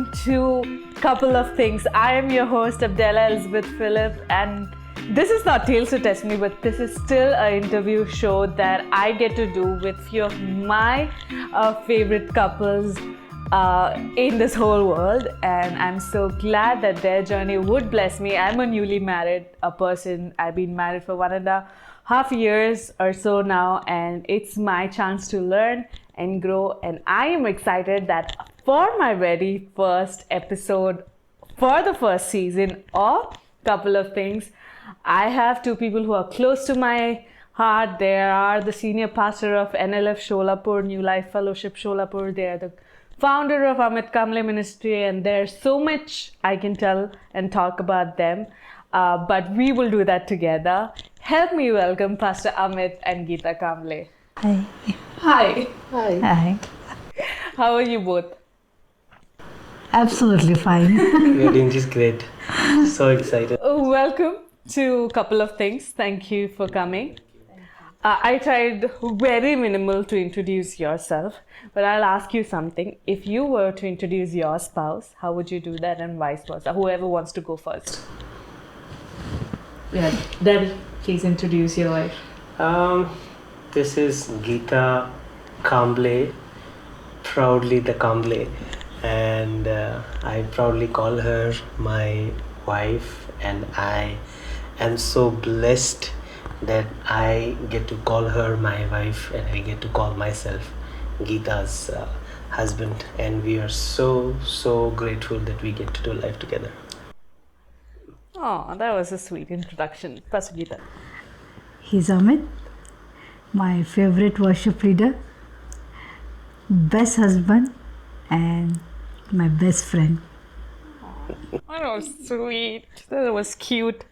welcome to Couple of Things. I am your host Abdela Elizabeth Phillip, and this is not Tales to Destiny, but this is still an interview show that I get to do with few of my favorite couples in this whole world, and I'm so glad that their journey would bless me. I'm a newly married person. I've been married for 1.5 years or so now, and it's my chance to learn and grow, and I am excited that for my very first episode for the first season of Couple of Things, I have two people who are close to my heart. They are the senior pastor of NLF Solapur, New Life Fellowship Solapur. They are the founder of Amit Kamble Ministry, and there's so much I can tell and talk about them. But we will do that together. Help me welcome Pastor Amit and Geeta Kamble. Hi. Hi. Hi. Hi. How are you both? Absolutely fine. You're doing just great. So excited. Welcome to Couple of Things. Thank you for coming. I tried very minimal to introduce yourself, but I'll ask you something. If you were to introduce your spouse, how would you do that, and vice versa? Whoever wants to go first. Yeah, Debbie, please introduce your wife. This is Geeta Kamble, proudly the Kamble, and I proudly call her my wife, and I am so blessed that I get to call her my wife and I get to call myself Geeta's husband, and we are so grateful that we get to do life together. Oh, that was a sweet introduction. Pastor Geeta. He's Amit, my favorite worship leader, best husband, and my best friend. That was sweet. That was cute.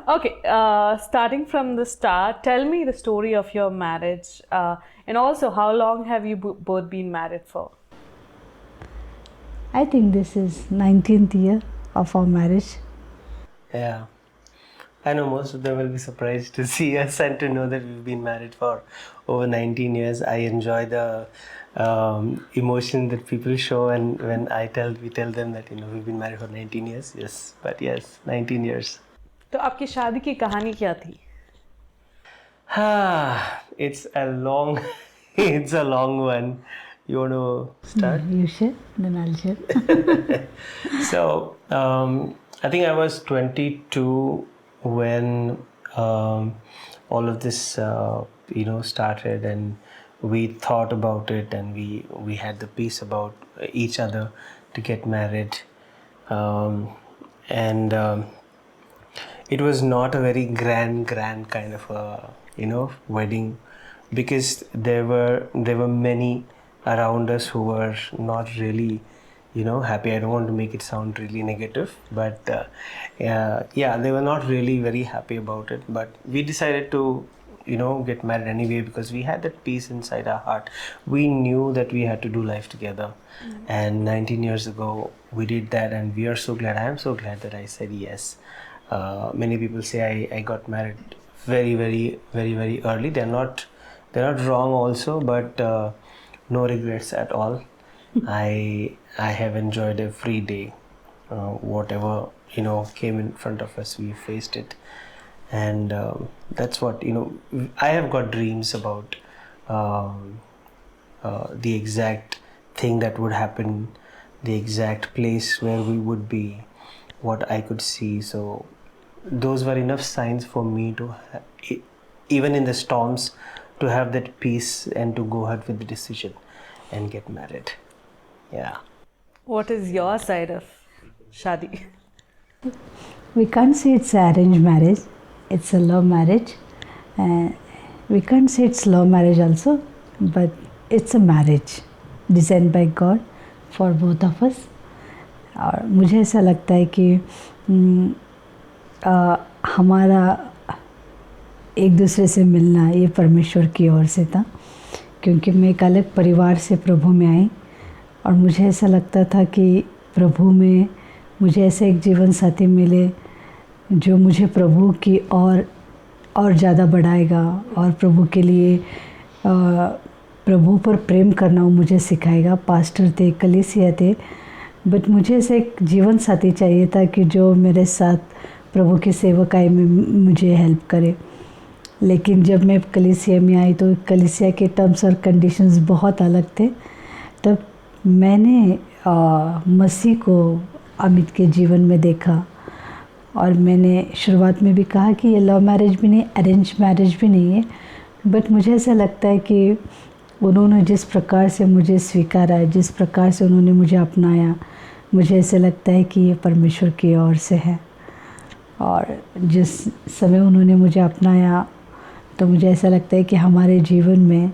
Okay, starting from the start, tell me the story of your marriage, and also how long have you both been married for? I think this is 19th year of our marriage. Yeah, I know most of them will be surprised to see us and to know that we've been married for over 19 years. I enjoy the emotion that people show, and when we tell them that we've been married for 19 years. Yes, but yes, 19 years. तो आपकी शादी की कहानी क्या थी? It's a long one. You want to start? You share, then I'll share. So, I think I was 22 when all of this, started, and we thought about it, and we had the peace about each other to get married, and it was not a very grand kind of a wedding, because there were many around us who were not really happy. I don't want to make it sound really negative, but they were not really very happy about it. But we decided to get married anyway, because we had that peace inside our heart. We knew that we had to do life together. And 19 years ago we did that, and we are so glad. I am so glad that I said yes. Many people say I got married very early. They're not wrong also, but no regrets at all. I have enjoyed every day. Whatever came in front of us, we faced it, and that's what I have got dreams about the exact thing that would happen, the exact place where we would be, what I could see. So those were enough signs for me to even in the storms, to have that peace and to go ahead with the decision and get married. Yeah. What is your side of shadi? We can't say it's an arranged marriage. It's a love marriage. We can't say it's love marriage also, but it's a marriage designed by God for both of us. और मुझे ऐसा लगता है कि हमारा एक दूसरे से मिलना ये परमेश्वर की ओर से था, क्योंकि मैं एक अलग परिवार से प्रभु में आई, और मुझे ऐसा लगता था कि प्रभु में मुझे ऐसे एक जीवन साथी मिले जो मुझे प्रभु की और ज़्यादा बढ़ाएगा, और प्रभु के लिए प्रभु पर प्रेम करना वो मुझे सिखाएगा. पास्टर थे, कलीसिया थे, बट मुझे ऐसे एक जीवन साथी चाहिए था कि जो मेरे साथ प्रभु की सेवकाई में मुझे हेल्प करे। लेकिन जब मैं कलीसिया में आई तो कलीसिया के टर्म्स और कंडीशंस बहुत अलग थे। तब मैंने मसीह को अमित के जीवन में देखा और मैंने शुरुआत में भी कहा कि ये लव मैरिज भी नहीं, अरेंज मैरिज भी नहीं है, बट मुझे ऐसा लगता है कि उन्होंने जिस प्रकार से मुझे स्वीकारा है, जिस प्रकार से उन्होंने मुझे अपनाया, मुझे ऐसा लगता है कि ये परमेश्वर की ओर से है। और जिस समय उन्होंने मुझे अपनाया तो मुझे ऐसा लगता है कि हमारे जीवन में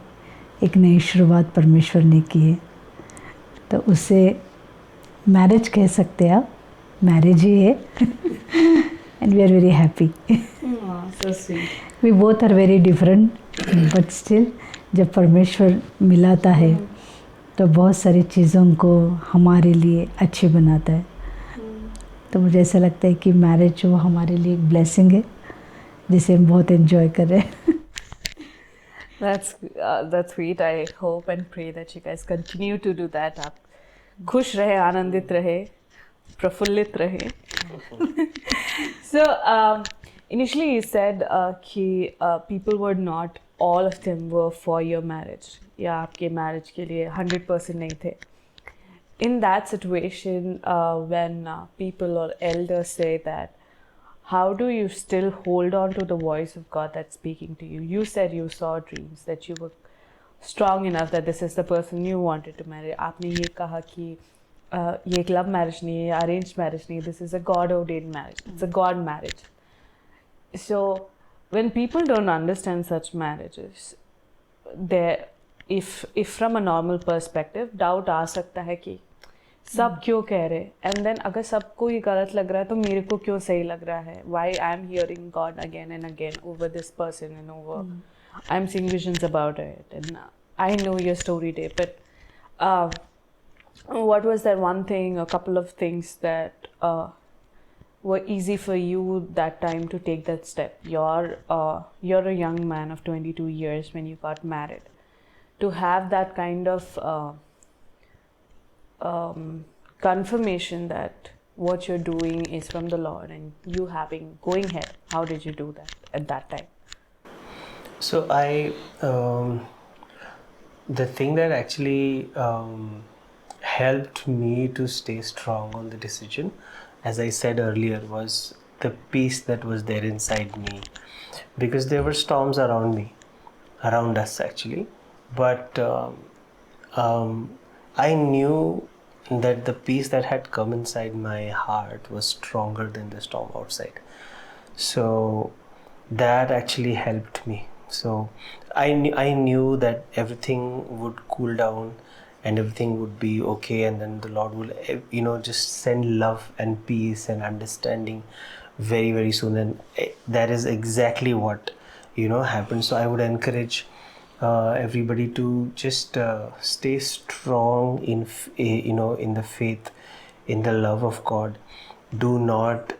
एक नई शुरुआत परमेश्वर ने की है। तो उससे मैरिज कह सकते हैं आप, मैरिज ही है। And we are very happy. So sweet. We both are very different, but still जब परमेश्वर मिलाता है तो बहुत सारी चीज़ों को हमारे लिए अच्छी बनाता है। तो मुझे ऐसा लगता है कि मैरिज वो हमारे लिए एक ब्लेसिंग है जिसे हम बहुत एंजॉय कर रहे हैं। That's sweet. I hope and pray that you guys continue to do that. आप खुश रहे, आनंदित रहे, प्रफुल्लित रहे. So initially you said कि people were not, all of them were for your marriage, या आपके marriage के लिए 100% नहीं थे. In that situation, when people or elders say that, how do you still hold on to the voice of God that's speaking to you? You said you saw dreams, that you were strong enough that this is the person you wanted to marry. आपने ये कहा कि ये एक love marriage नहीं है, arranged marriage नहीं है, this is a God ordained marriage, it's a God marriage. So when people don't understand such marriages, if from a normal perspective doubt आ सकता है कि सब क्यों कह रहे, एंड देन अगर सबको ये गलत लग रहा है तो मेरे को क्यों सही लग रहा है, why I am hearing God again and again over this person and over I am seeing visions about it and I know your story day, but what was that one thing, a couple of things that were easy for you that time to take that step? You're a young man of 22 years when you got married. To have that kind of confirmation that what you're doing is from the Lord and you going ahead, how did you do that at that time? So the thing that actually helped me to stay strong on the decision, as I said earlier, was the peace that was there inside me, because there were storms around us actually, but I knew that the peace that had come inside my heart was stronger than the storm outside. So that actually helped me. So I knew that everything would cool down and everything would be okay, and then the Lord will just send love and peace and understanding very, very soon, and that is exactly what happened. So I would encourage everybody to just stay strong in in the faith, in the love of God. Do not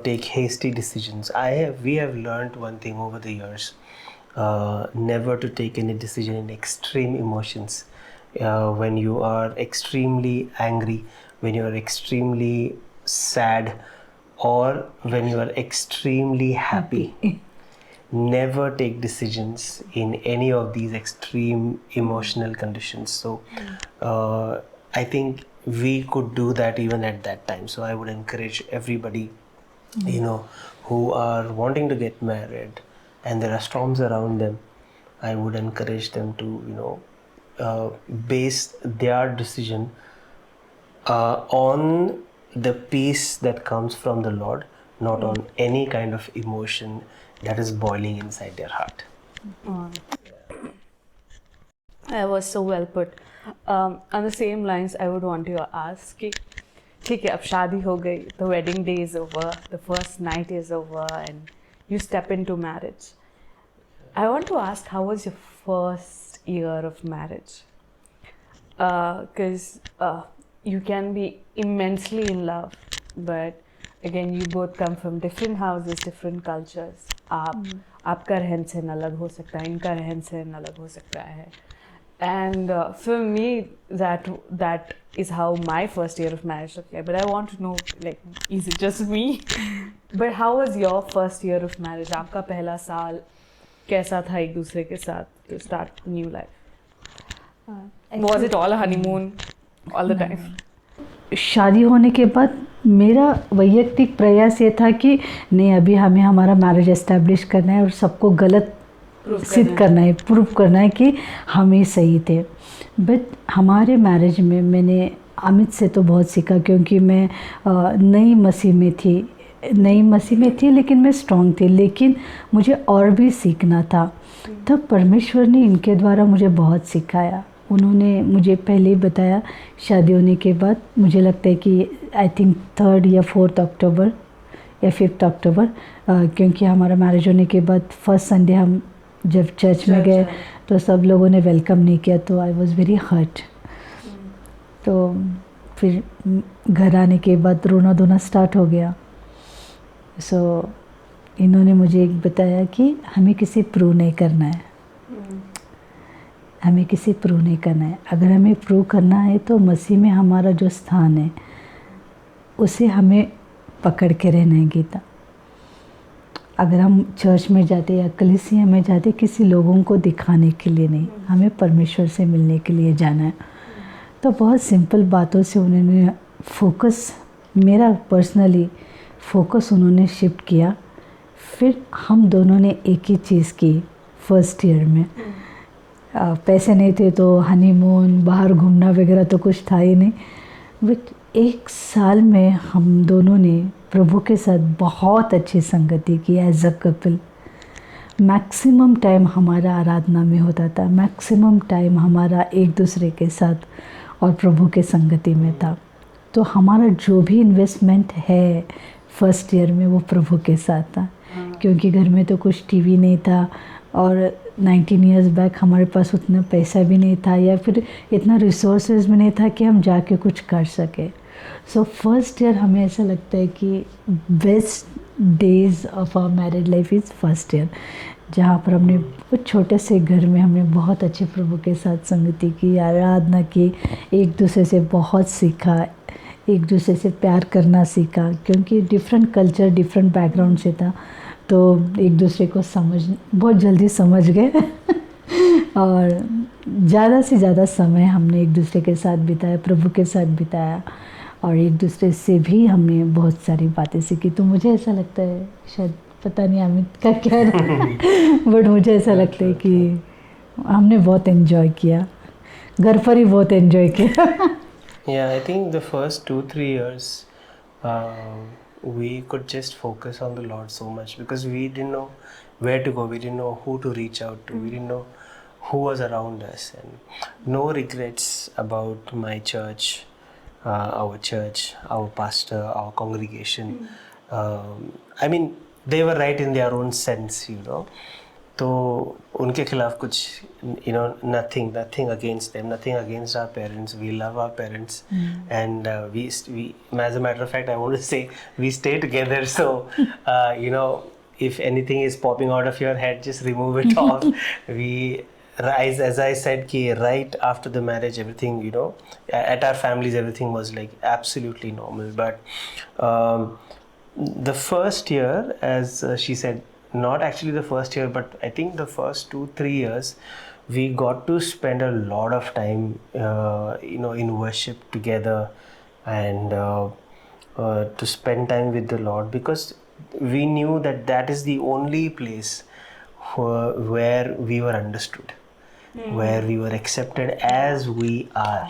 take hasty decisions. We have learned one thing over the years, never to take any decision in extreme emotions. When you are extremely angry, when you are extremely sad, or when you are extremely happy. Never take decisions in any of these extreme emotional conditions. So I think we could do that even at that time. So I would encourage everybody who are wanting to get married and there are storms around them, I would encourage them to base their decision on the peace that comes from the Lord, not on any kind of emotion that is boiling inside their heart. That was so well put. On the same lines, I would want to ask कि ठीक है, अब शादी हो गई, the wedding day is over, the first night is over, and you step into marriage. I want to ask, how was your first year of marriage? Because you can be immensely in love, but again, you both come from different houses, different cultures. आपका रहन सहन अलग हो सकता है, इनका रहन सहन अलग हो सकता है, And for me, that is how my first year of marriage looked like. But I want to know, like, is it just me? But how was your first year of marriage? आपका पहला साल कैसा था एक दूसरे के साथ to start the new life? Was it all a honeymoon all the time? शादी होने के बाद मेरा वैयक्तिक प्रयास ये था कि नहीं, अभी हमें हमारा मैरिज एस्टेब्लिश करना है और सबको गलत सिद्ध करना है, प्रूव करना है कि हम ही सही थे। बट हमारे मैरिज में मैंने अमित से तो बहुत सीखा, क्योंकि मैं नई मसीह में थी लेकिन मैं स्ट्रॉन्ग थी, लेकिन मुझे और भी सीखना था। तब परमेश्वर ने इनके द्वारा मुझे बहुत सिखाया। उन्होंने मुझे पहले ही बताया, शादी होने के बाद मुझे लगता है कि आई थिंक 3 या 4 अक्टूबर या 5 अक्टूबर, क्योंकि हमारा मैरिज होने के बाद फर्स्ट संडे हम जब चर्च में गए तो सब लोगों ने वेलकम नहीं किया, तो आई वॉज़ वेरी हर्ट। तो फिर घर आने के बाद रोना धोना स्टार्ट हो गया। सो इन्होंने मुझे एक बताया कि हमें किसी प्रूव नहीं करना है, हमें किसी प्रूव नहीं करना है। अगर हमें प्रूव करना है तो मसीह में हमारा जो स्थान है उसे हमें पकड़ के रहना है। गीता, अगर हम चर्च में जाते या कलीसिया में जाते किसी लोगों को दिखाने के लिए नहीं, हमें परमेश्वर से मिलने के लिए जाना है। तो बहुत सिंपल बातों से उन्होंने फोकस, मेरा पर्सनली फोकस उन्होंने शिफ्ट किया। फिर हम दोनों ने एक ही चीज़ की फर्स्ट ईयर में। पैसे नहीं थे तो हनीमून, बाहर घूमना वगैरह तो कुछ था ही नहीं। बट 1 साल में हम दोनों ने प्रभु के साथ बहुत अच्छी संगति की as a couple. Maximum time हमारा आराधना में होता था, मैक्सिमम टाइम हमारा एक दूसरे के साथ और प्रभु के संगति में था। तो हमारा जो भी इन्वेस्टमेंट है फर्स्ट ईयर में वो प्रभु के साथ था, क्योंकि घर में तो कुछ टीवी नहीं था और 19 इयर्स बैक हमारे पास उतना पैसा भी नहीं था या फिर इतना रिसोर्सेज भी नहीं था कि हम जाके कुछ कर सके। सो फर्स्ट ईयर हमें ऐसा लगता है कि best days of our married life is first year, जहाँ पर हमने कुछ छोटे से घर में हमने बहुत अच्छे प्रभु के साथ संगति की, आराधना की, एक दूसरे से बहुत सीखा, एक दूसरे से प्यार करना सीखा, क्योंकि डिफरेंट कल्चर डिफरेंट बैकग्राउंड से था। तो एक दूसरे को बहुत जल्दी समझ गए और ज़्यादा से ज़्यादा समय हमने एक दूसरे के साथ बिताया, प्रभु के साथ बिताया, और एक दूसरे से भी हमने बहुत सारी बातें सीखी। तो मुझे ऐसा लगता है, शायद पता नहीं अमित का क्या बट मुझे ऐसा लगता है कि हमने बहुत एंजॉय किया, घर पर ही बहुत एंजॉय किया। Yeah, I think the first 2-3 years we could just focus on the Lord so much because we didn't know where to go, we didn't know who to reach out to, we didn't know who was around us, and no regrets about my church, our pastor, our congregation. I mean, they were right in their own sense, you know. तो उनके खिलाफ कुछ nothing against them, nothing against our parents. We love our parents, and we as a matter of fact I want to say we stay together, so if anything is popping out of your head, just remove it all. We rise, as I said, ki right after the marriage everything, at our families everything was like absolutely normal, but the first year, as she said, not actually the first year, but I think the first 2-3 years we got to spend a lot of time in worship together, and to spend time with the Lord, because we knew that is the only place where we were understood, where we were accepted as we are.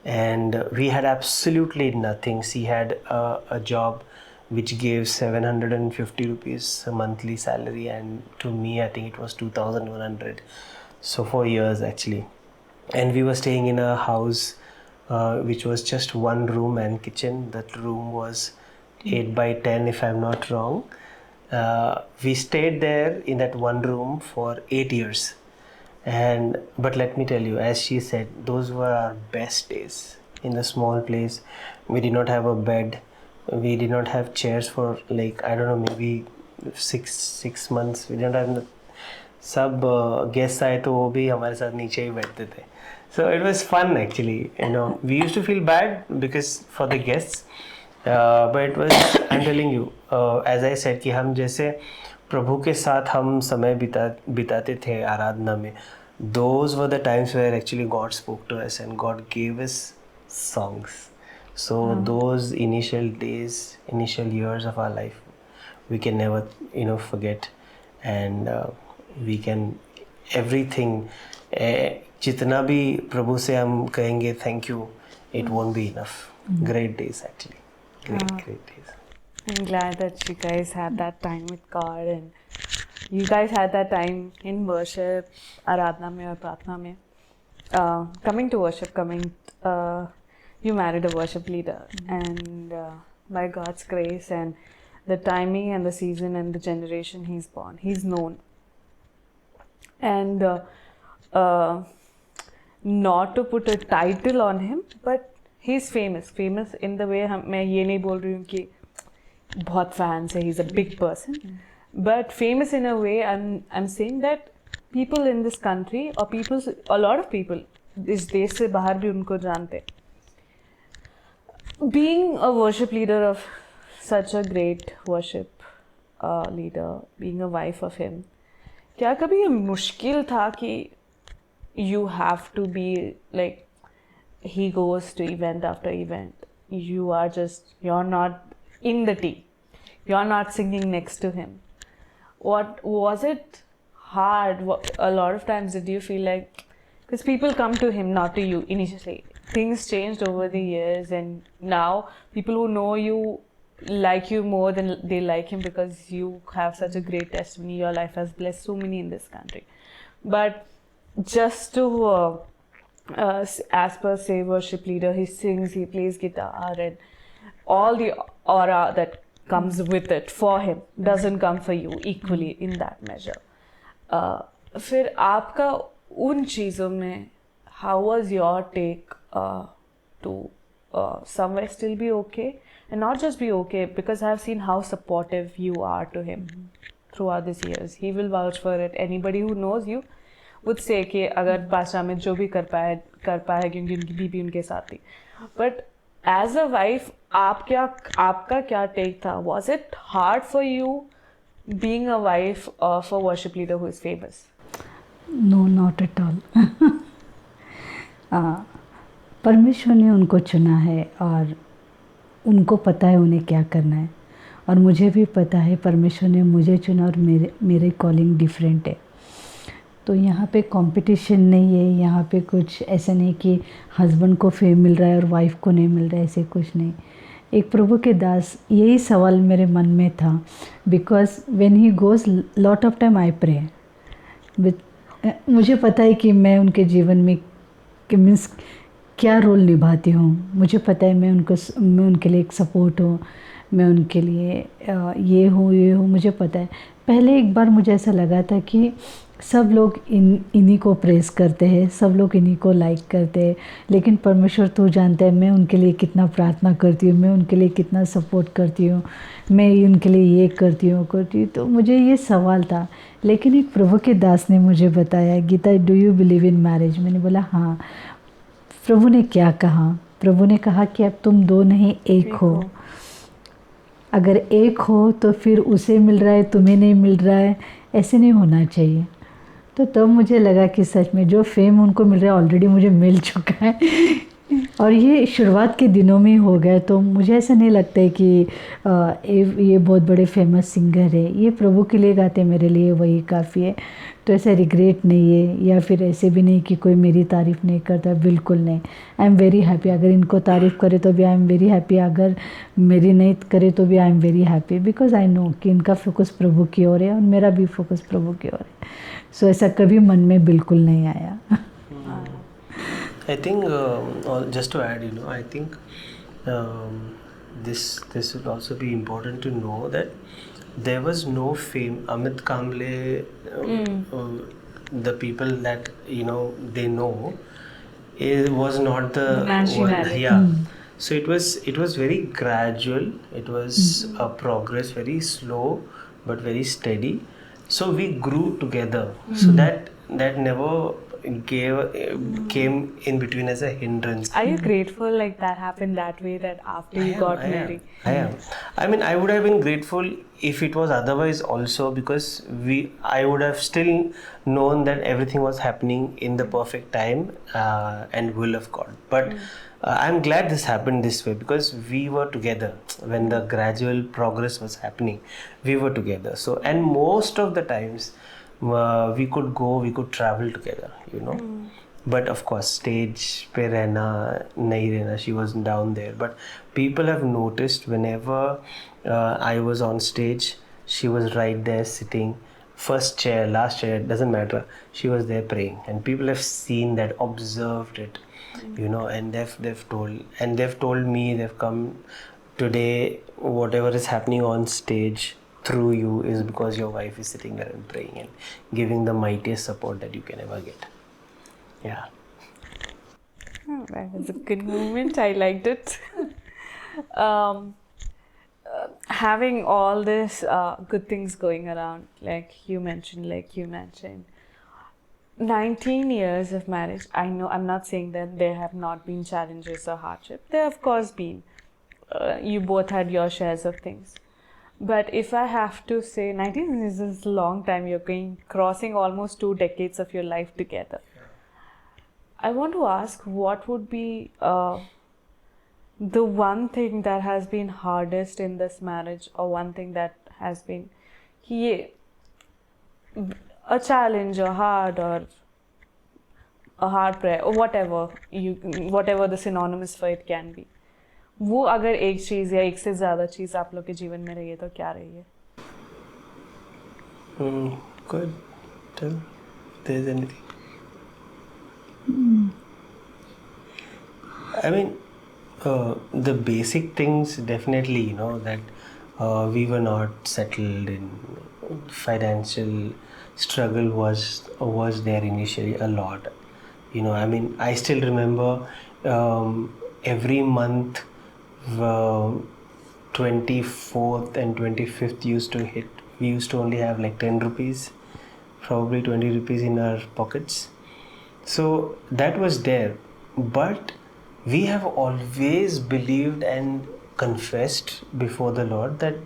And we had absolutely nothing. She had a job which gave 750 rupees a monthly salary, and to me I think it was 2,100, so for years actually. And we were staying in a house which was just one room and kitchen. That room was 8 by 10 if I'm not wrong. We stayed there in that one room for 8 years, but let me tell you, as she said, those were our best days in the small place. We did not have a bed, we did not have chairs for like, I don't know, maybe six months. We didn't have सब guest आए तो वो भी हमारे साथ नीचे ही बैठते थे. So it was fun actually, you know. We used to feel bad because for the guests, but it was, I'm telling you, as I said कि हम जैसे प्रभु के साथ हम समय बिताते थे आराधना में, those were the times where actually God spoke to us and God gave us songs. So those initial days, initial years of our life, we can never, you know, forget, and we can everything. जितना भी प्रभु से हम कहेंगे thank you, it won't be enough. Great days actually, great days. I'm glad that you guys had that time with God and you guys had that time in worship, आराधना में और प्रार्थना में. Coming to worship, you married a worship leader, and by God's grace and the timing and the season and the generation he's born, he's known. And not to put a title on him, but he's famous in the way मैं ये नहीं बोल रही हूँ कि बहुत fans है, he's a big person, but famous in a way I'm saying that people in this country or a lot of people इस देश से बाहर भी उनको जानते. Being a worship leader of such a great worship leader, being a wife of him, क्या कभी ये मुश्किल था कि you have to be like, he goes to event after event, you're not in the tea, you're not singing next to him? What was it hard? A lot of times did you feel like, because people come to him, not to you initially, things changed over the years and now people who know you like you more than they like him because you have such a great testimony, your life has blessed so many in this country. But just to as per say worship leader, he sings, he plays guitar, and all the aura that comes with it for him doesn't come for you equally in that measure. फिर आपका उन चीज़ों में, how was your take to somewhere still be okay and not just be okay, because I have seen how supportive you are to him throughout these years. He will vouch for it. Anybody who knows you would say कि अगर pastor Amit जो भी कर पाए क्योंकि उनकी बीबी उनके साथ थी. But as a wife, आपका क्या take था? Was it hard for you being a wife of a worship leader who is famous? No, not at all. परमेश्वर ने उनको चुना है और उनको पता है उन्हें क्या करना है, और मुझे भी पता है परमेश्वर ने मुझे चुना और मेरे कॉलिंग डिफरेंट है. तो यहाँ पे कंपटीशन नहीं है, यहाँ पे कुछ ऐसा नहीं कि हस्बैंड को फेम मिल रहा है और वाइफ को नहीं मिल रहा है, ऐसे कुछ नहीं. एक प्रभु के दास, यही सवाल मेरे मन में था, because when he goes lot of time I pray. मुझे पता है कि मैं उनके जीवन में मीन्स क्या रोल निभाती हूँ. मुझे पता है मैं उनके लिए एक सपोर्ट हूँ, मैं उनके लिए ये हूँ, मुझे पता है. पहले एक बार मुझे ऐसा लगा था कि सब लोग इन्हीं को प्रेस करते हैं, सब लोग इन्हीं को लाइक करते हैं, लेकिन परमेश्वर तू जानता है मैं उनके लिए कितना प्रार्थना करती हूँ, मैं उनके लिए कितना सपोर्ट करती हूँ, मैं उनके लिए ये करती हूँ. तो मुझे ये सवाल था. लेकिन एक प्रभु के दास ने मुझे बताया, Geeta do you believe in marriage? मैंने बोला हाँ. प्रभु ने क्या कहा? प्रभु ने कहा कि अब तुम दो नहीं एक हो. अगर एक हो तो फिर उसे मिल रहा है, तुम्हें नहीं मिल रहा है, ऐसे नहीं होना चाहिए. तो तब मुझे लगा कि सच में जो फेम उनको मिल रहा है ऑलरेडी मुझे मिल चुका है, और ये शुरुआत के दिनों में हो गया. तो मुझे ऐसा नहीं लगता है कि ये बहुत बड़े फेमस सिंगर है, ये प्रभु के लिए गाते, मेरे लिए वही काफ़ी है. तो ऐसा रिग्रेट नहीं है, या फिर ऐसे भी नहीं कि कोई मेरी तारीफ़ नहीं करता, बिल्कुल नहीं. I am very happy. अगर इनको तारीफ़ करे तो भी आई एम वेरी हैप्पी, अगर मेरी नहीं करे तो भी I am very happy, because I know कि इनका फोकस प्रभु की ओर है और मेरा भी फोकस प्रभु की ओर है. सो ऐसा कभी मन में बिल्कुल नहीं आया. I think just to add, I think this will also be important to know that there was no fame. Amit Kamble, the people that they know, it was not the one. Yeah. So it was very gradual. It was a progress, very slow but very steady. So we grew together. So that never came in between as a hindrance. Are you grateful like that happened that way, that after you got married? I am. I mean, I would have been grateful if it was otherwise also, because I would have still known that everything was happening in the perfect time and will of God. But I'm glad this happened this way, because we were together when the gradual progress was happening. We were together. So, and most of the times we could travel together, you know. But of course, stage pe rehna, nahi rehna, she wasn't down there. But people have noticed whenever I was on stage, she was right there sitting, first chair, last chair, doesn't matter. She was there praying, and people have seen that, observed it, you know, and they've told me, they've come today, whatever is happening on stage through you is because your wife is sitting there and praying and giving the mightiest support that you can ever get. Yeah. That was a good moment. I liked it. um, Having all this good things going around, like you mentioned, 19 years of marriage. I know, I'm not saying that there have not been challenges or hardship. There have, of course, been. You both had your shares of things. But if I have to say, 19 years is a long time. You're crossing almost 2 decades of your life together. I want to ask, what would be the one thing that has been hardest in this marriage, or one thing that has been a challenge, or hard, or a hard prayer, or whatever the synonymous for it can be. वो अगर एक चीज़ या एक से ज़्यादा चीज़ आप लोग के जीवन में रही है तो क्या रही है? Good. Tell if there's anything. I mean, the basic things, definitely, you know, that we were not settled in. Financial struggle was there initially a lot. You know, I mean, I still remember every month 24th and 25th used to hit. We used to only have like 10 rupees, probably 20 rupees in our pockets. So that was there. But we have always believed and confessed before the Lord that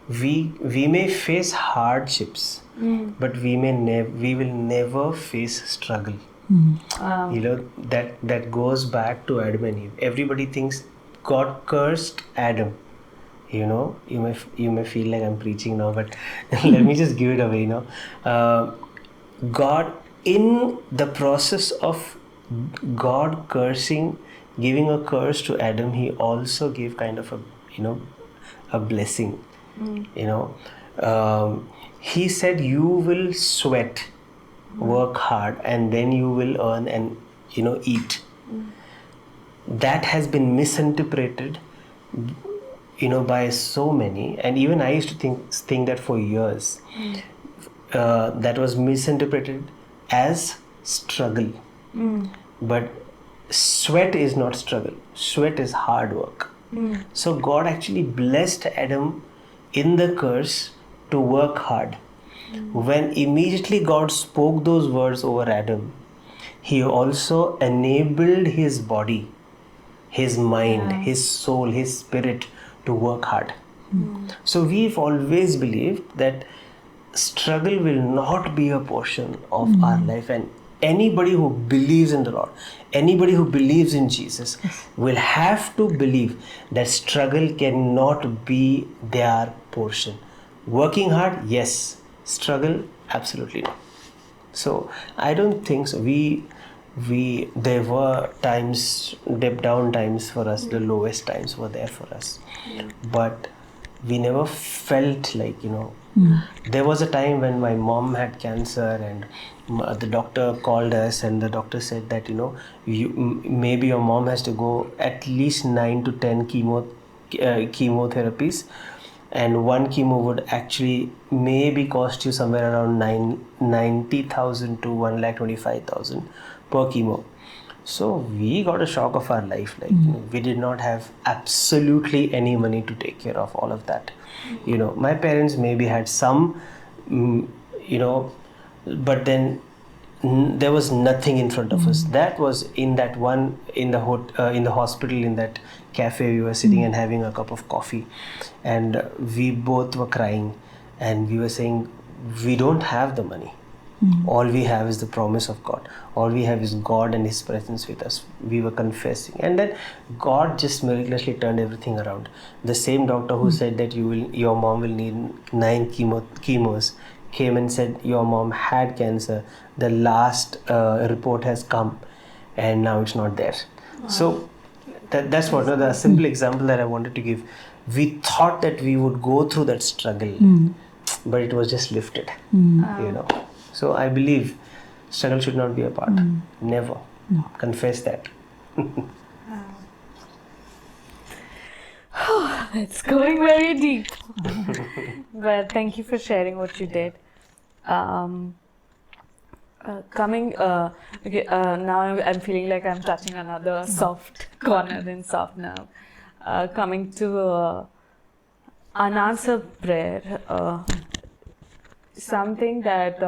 we may face hardships, but we will never face struggle. You know, that goes back to Adam and Eve. Everybody thinks God cursed Adam. You know, you may feel like I'm preaching now, but let me just give it away. You know, God, in the process of God cursing, giving a curse to Adam, He also gave kind of a blessing. You know, He said, "You will sweat, work hard, and then you will earn and eat." That has been misinterpreted, by so many, and even I used to think that for years. That was misinterpreted as struggle. But sweat is not struggle. Sweat is hard work. So God actually blessed Adam in the curse to work hard. When immediately God spoke those words over Adam, He also enabled his body, his mind, his soul, his spirit to work hard. So we've always believed that struggle will not be a portion of our life, and anybody who believes in the Lord, anybody who believes in Jesus will have to believe that struggle cannot be their portion. Working hard, yes. Struggle, absolutely not. So I don't think so. There were times, dip down times for us, the lowest times were there for us. But we never felt like, there was a time when my mom had cancer, and the doctor called us, and the doctor said that, maybe your mom has to go at least 9 to 10 chemotherapies, and one chemo would actually maybe cost you somewhere around 90,000 to 1,25,000 per chemo. So we got a shock of our life. We did not have absolutely any money to take care of all of that. My parents maybe had some, you know, but then there was nothing in front of us. That was in that one, in the hospital, in that cafe, we were sitting and having a cup of coffee, and we both were crying, and we were saying, we don't have the money. All we have is the promise of God. All we have is God and His presence with us. We were confessing, and then God just miraculously turned everything around. The same doctor who said that your mom will need 9 chemos came and said your mom had cancer. The last report has come, and now it's not there. Wow. So that's what the simple example that I wanted to give. We thought that we would go through that struggle, but it was just lifted. You know. So I believe struggle should not be a part. Never. No. Confess that. It's going very deep. But thank you for sharing what you did. Now I'm feeling like I'm touching another soft corner in soft nerve. Coming to unanswered prayer, something that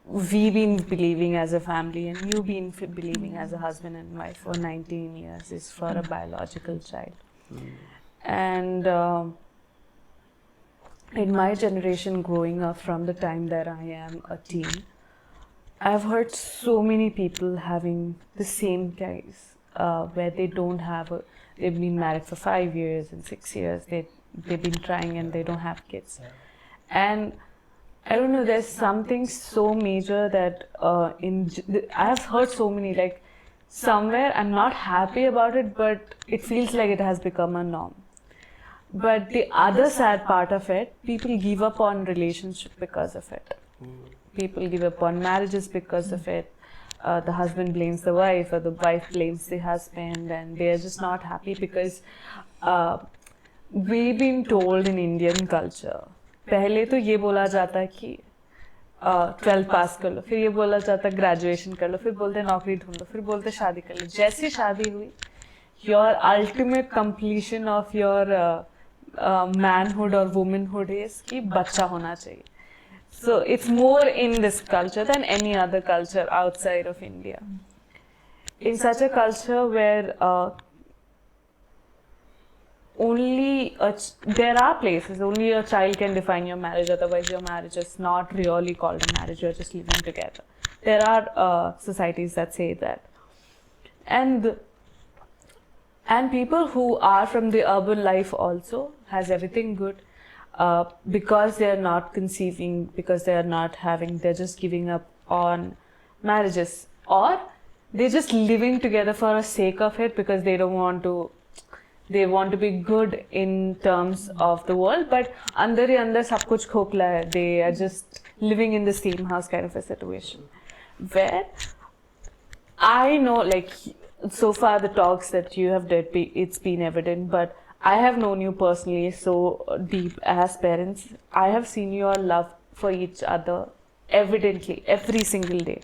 we've been believing as a family, and you've been believing as a husband and wife for 19 years, is for a biological child. And in my generation, growing up from the time that I am a teen, I've heard so many people having the same case, where they don't have they've been married for 5 years and 6 years, they've been trying and they don't have kids. And I don't know, there's something so major that I've heard so many, like somewhere I'm not happy about it, but it feels like it has become a norm. But the other sad part of it, people give up on relationship because of it. People give up on marriages because of it. The husband blames the wife, or the wife blames the husband, and they're just not happy because we've been told in Indian culture, पहले तो ये बोला जाता है कि 12th पास कर लो, फिर ये बोला जाता है ग्रेजुएशन कर लो, फिर बोलते नौकरी ढूंढ लो, फिर बोलते शादी कर लो. जैसे शादी हुई, your ultimate completion of your manhood or womanhood is कि बच्चा होना चाहिए. So it's more in this culture than any other culture outside of India. In such a culture where there are places only a child can define your marriage, otherwise your marriage is not really called a marriage, you're just living together. There are societies that say that. And people who are from the urban life also has everything good, because they are not conceiving, because they are not having, they're just giving up on marriages, or they're just living together for the sake of it because they want to be good in terms of the world, but andar hi andar sab kuch khokla hai. They are just living in the same house kind of a situation, where I know, like, so far the talks that you have did, it's been evident, but I have known you personally so deep as parents. I have seen your love for each other evidently every single day.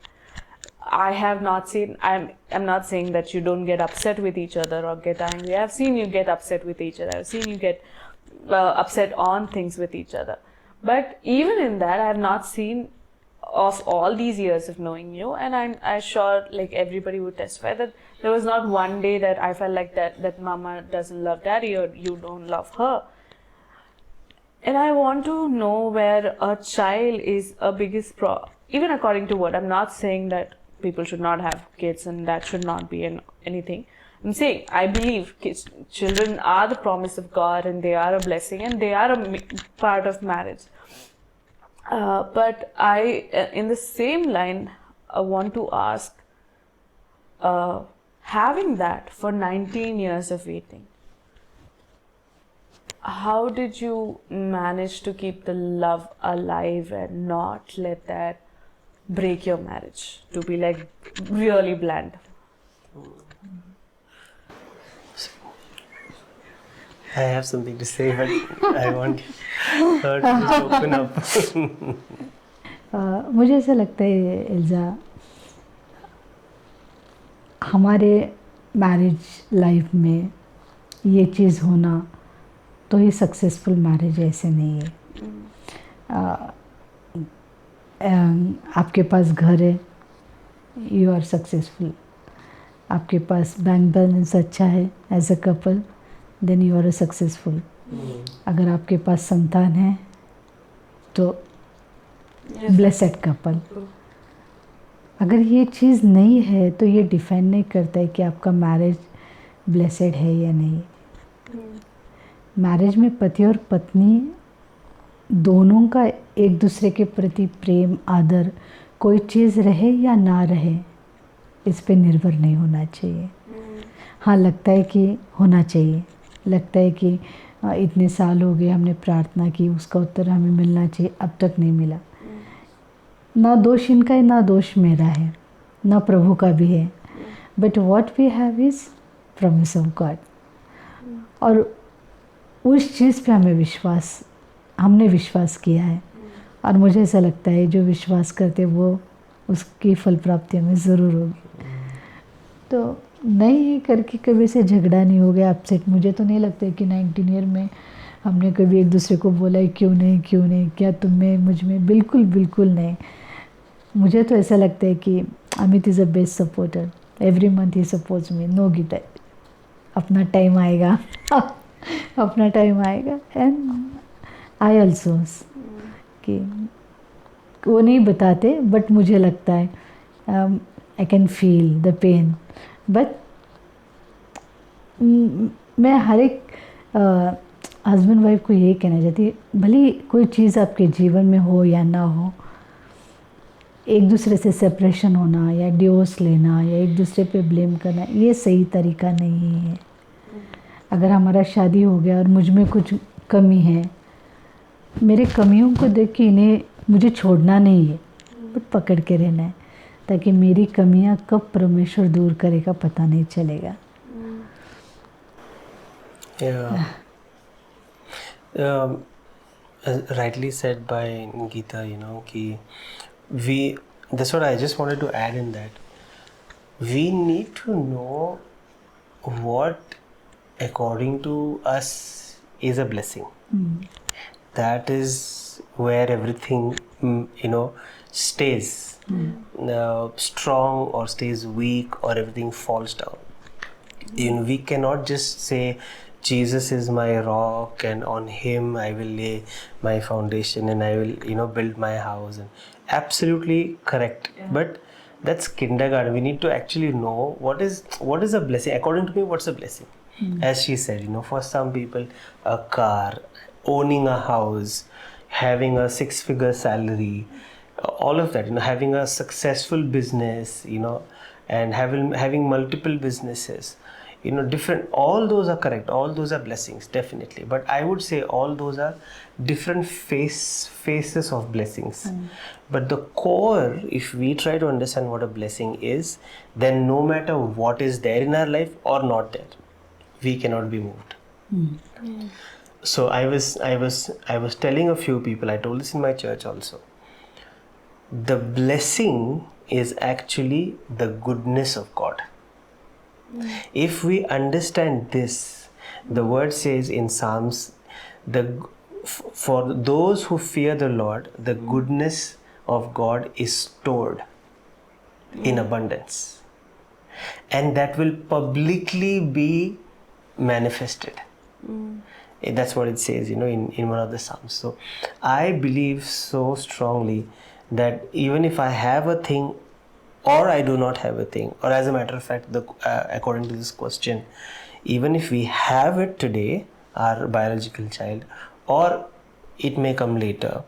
I have not seen, I'm not saying that you don't get upset with each other or get angry. I've seen you get upset with each other. I've seen you get upset on things with each other. But even in that, I have not seen, of all these years of knowing you, and I'm sure like everybody would testify that there was not one day that I felt like that mama doesn't love daddy or you don't love her. And I want to know where a child is a biggest even according to what, I'm not saying that people should not have kids and that should not be anything. I'm saying I believe children are the promise of God and they are a blessing and they are a part of marriage. But in the same line, I want to ask, having that for 19 years of waiting, how did you manage to keep the love alive and not let that break your marriage, to be like really bland? I have something to say, but I want her to just open up. मुझे ऐसा लगता है इल्जा, हमारे marriage life में ये चीज़ होना तो ये सक्सेसफुल मैरिज ऐसे नहीं है. आपके पास घर है, यू आर सक्सेसफुल. आपके पास बैंक बैलेंस अच्छा है as a couple, then you are a successful. अगर आपके पास संतान है तो ब्लेसेड कपल. अगर ये चीज़ नहीं है तो ये डिफाइन नहीं करता है कि आपका मैरिज ब्लेसेड है या नहीं. मैरिज में पति और पत्नी दोनों का एक दूसरे के प्रति प्रेम, आदर, कोई चीज़ रहे या ना रहे, इस पे निर्भर नहीं होना चाहिए. हाँ, लगता है कि होना चाहिए. लगता है कि इतने साल हो गए हमने प्रार्थना की, उसका उत्तर हमें मिलना चाहिए, अब तक नहीं मिला. ना दोष इनका है ना दोष मेरा है, ना प्रभु का भी है. But what we have is promise of God. और उस चीज़ पे हमने विश्वास किया है. और मुझे ऐसा लगता है जो विश्वास करते वो उसकी फल प्राप्ति हमें ज़रूर होगी. तो नहीं करके कभी से झगड़ा नहीं हो गया, अपसेट. मुझे तो नहीं लगता है कि 19 ईयर में हमने कभी एक दूसरे को बोला है क्यों नहीं, क्या तुम में मुझ में. बिल्कुल नहीं. मुझे तो ऐसा लगता है कि Amit is a best supporter. Every month he supports me. No Geeta, अपना टाइम आएगा अपना टाइम आएगा. एंड आई ऑल्सो कि वो नहीं बताते बट मुझे लगता है I can feel the pain. But मैं हर एक हस्बैंड वाइफ को यही कहना चाहती, भले कोई चीज़ आपके जीवन में हो या ना हो, एक दूसरे से सेपरेशन होना या डिवोर्स लेना या एक दूसरे पे ब्लेम करना, ये सही तरीका नहीं है. अगर हमारा शादी हो गया और मुझ में कुछ कमी है, मेरे कमियों को देख के मुझे छोड़ना नहीं है, बट पकड़ के रहना है, ताकि मेरी कमियां कब परमेश्वर दूर करेगा पता नहीं चलेगा. Rightly said by Geeta, कि that's what I just wanted to add in that. We need to know what according to us is a blessing. That is where everything stays strong or stays weak, or everything falls down. We cannot just say Jesus is my rock and on him I will lay my foundation and I will build my house. And absolutely correct. Yeah. But that's kindergarten. We need to actually know what is a blessing. According to me, what's a blessing? As she said, for some people, a car, owning a house, having a 6-figure salary, all of that, having a successful business, and having multiple businesses, different, all those are correct, all those are blessings, definitely. But I would say all those are different faces of blessings. But the core, if we try to understand what a blessing is, then no matter what is there in our life or not there, we cannot be moved. So I was telling a few people, I told this in my church also, the blessing is actually the goodness of God. If we understand this, the word says in Psalms, for those who fear the Lord, the goodness of God is stored in abundance, and that will publicly be manifested. That's what it says, in one of the Psalms. So I believe so strongly that even if I have a thing or I do not have a thing, or as a matter of fact, according to this question, even if we have it today, our biological child, or it may come later,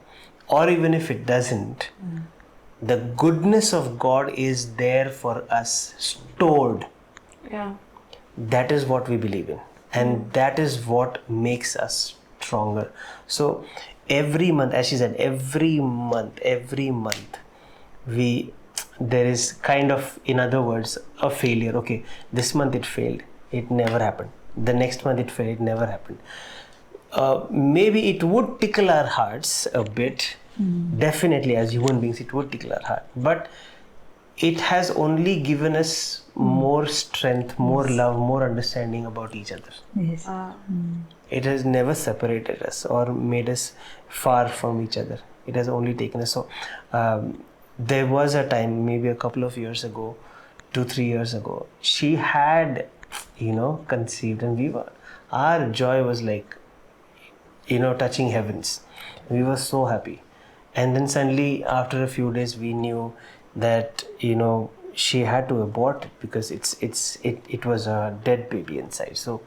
or even if it doesn't, the goodness of God is there for us, stored. Yeah. That is what we believe in, and that is what makes us stronger. So every month, as she said, every month, there is kind of, in other words, a failure. Okay, this month it failed, it never happened. The next month it failed, it never happened. Maybe it would tickle our hearts a bit. Definitely, as human beings, it would tickle our heart. But it has only given us more strength, more love, more understanding about each other. Yes. It has never separated us or made us far from each other. it has only taken us. So there was a time, maybe a couple of years ago, 2-3 years ago, she had, conceived, and our joy was like, touching heavens. We were so happy. And then suddenly, after a few days, we knew that, she had to abort it because it was a dead baby inside. So,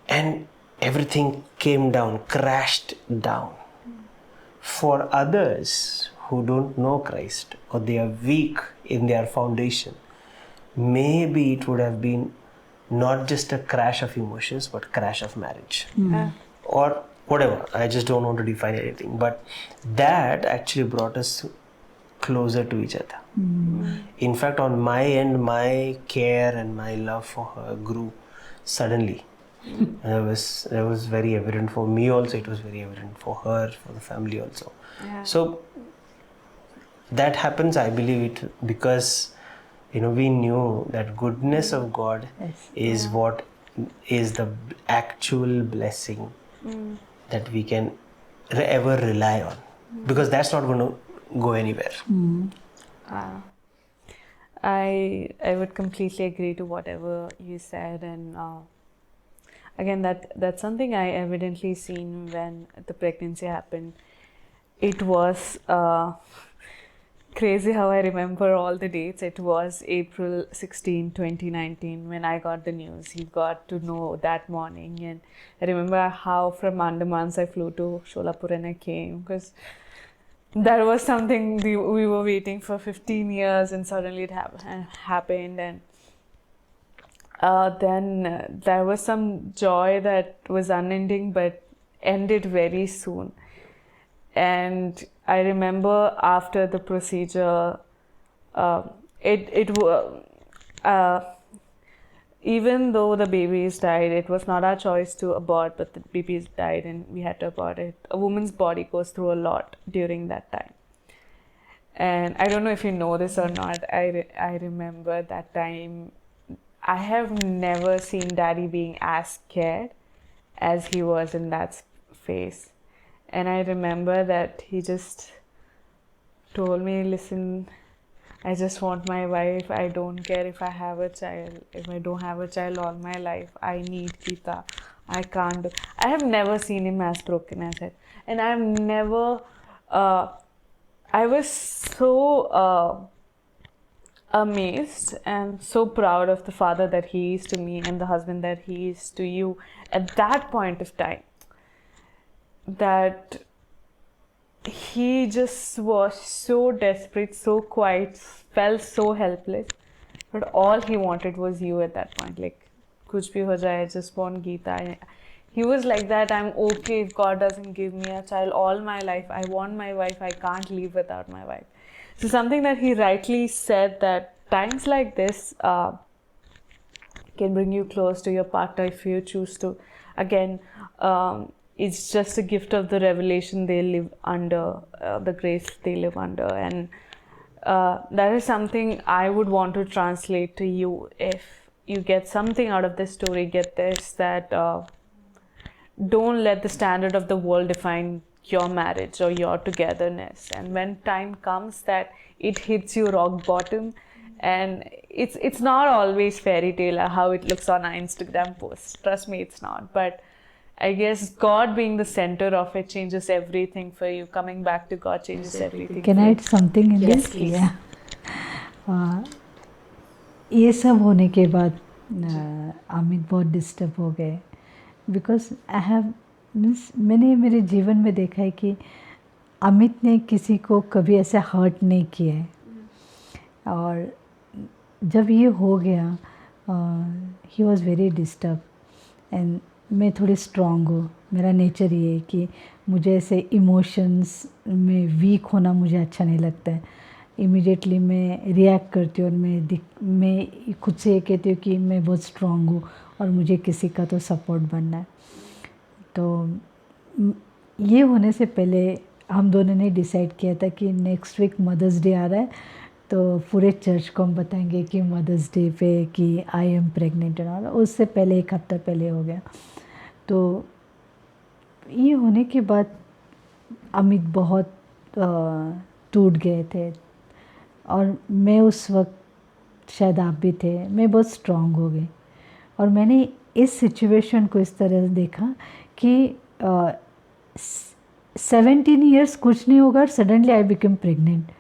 and everything came down, crashed down. For others who don't know Christ, or they are weak in their foundation, maybe it would have been not just a crash of emotions, but crash of marriage. Or whatever. I just don't want to define anything. But that actually brought us closer to each other. In fact, on my end, my care and my love for her grew suddenly. And it was very evident for me also. It was very evident for her, for the family also. So that happens, I believe it, because we knew that goodness of God is what is the actual blessing that we can ever rely on, because that's not going to go anywhere. I would completely agree to whatever you said, and again, that's something I evidently seen when the pregnancy happened. It was crazy how I remember all the dates. It was April 16, 2019 when I got the news. He got to know that morning, and I remember how from Andamans I flew to Solapur and I came, because that was something we were waiting for 15 years, and suddenly it happened. And then there was some joy that was unending but ended very soon. And I remember after the procedure, even though the babies died, it was not our choice to abort, but the babies died and we had to abort it. A woman's body goes through a lot during that time. And I don't know if you know this or not, I remember that time. I have never seen Daddy being as scared as he was in that phase. And I remember that he just told me, listen, I just want my wife. I don't care if I have a child. If I don't have a child all my life, I need Geeta. I can't do. I have never seen him as broken as it. And I've never, I was so amazed and so proud of the father that he is to me and the husband that he is to you at that point of time. That he just was so desperate, so quiet, felt so helpless, but all he wanted was you at that point. Like, kuch bhi ho jaye, I just want Geeta. He was like that. I'm okay if God doesn't give me a child all my life. I want my wife. I can't live without my wife. So something that he rightly said, that times like this can bring you close to your partner if you choose to. Again, it's just a gift of the revelation they live under, the grace they live under. And that is something I would want to translate to you. If you get something out of this story, get this, that don't let the standard of the world define your marriage or your togetherness. And when time comes that it hits you rock bottom, and it's not always fairy tale how it looks on our Instagram posts. Trust me, it's not. But I guess God being the center of it changes everything for you. Coming back to God changes everything. Can I add something in Yes, this? please. Yeah. ये सब होने के बाद अमित बहुत disturb हो गए, because I have मैंने मेरे जीवन में देखा है कि अमित ने किसी को कभी ऐसे हर्ट नहीं किया है. और जब ये हो गया, he was very disturb. And मैं थोड़ी स्ट्रॉन्ग हूँ. मेरा नेचर ये है कि मुझे ऐसे इमोशंस में वीक होना मुझे अच्छा नहीं लगता है. इमीडिएटली मैं रिएक्ट करती हूँ और मैं खुद से ये कहती हूँ कि मैं बहुत स्ट्रॉन्ग हूँ और मुझे किसी का तो सपोर्ट बनना है. तो ये होने से पहले हम दोनों ने डिसाइड किया था कि नेक्स्ट वीक मदर्स डे आ रहा है, तो पूरे चर्च को हम बताएंगे कि मदर्स डे पे कि आई एम प्रेग्नेंट और उससे पहले एक हफ्ता पहले हो गया. तो ये होने के बाद अमित बहुत टूट गए थे, और मैं उस वक्त, शायद आप भी थे, मैं बहुत स्ट्रांग हो गई। और मैंने इस सिचुएशन को इस तरह से देखा कि 17 ईयर्स कुछ नहीं होगा और सडनली आई बिकम प्रेग्नेंट,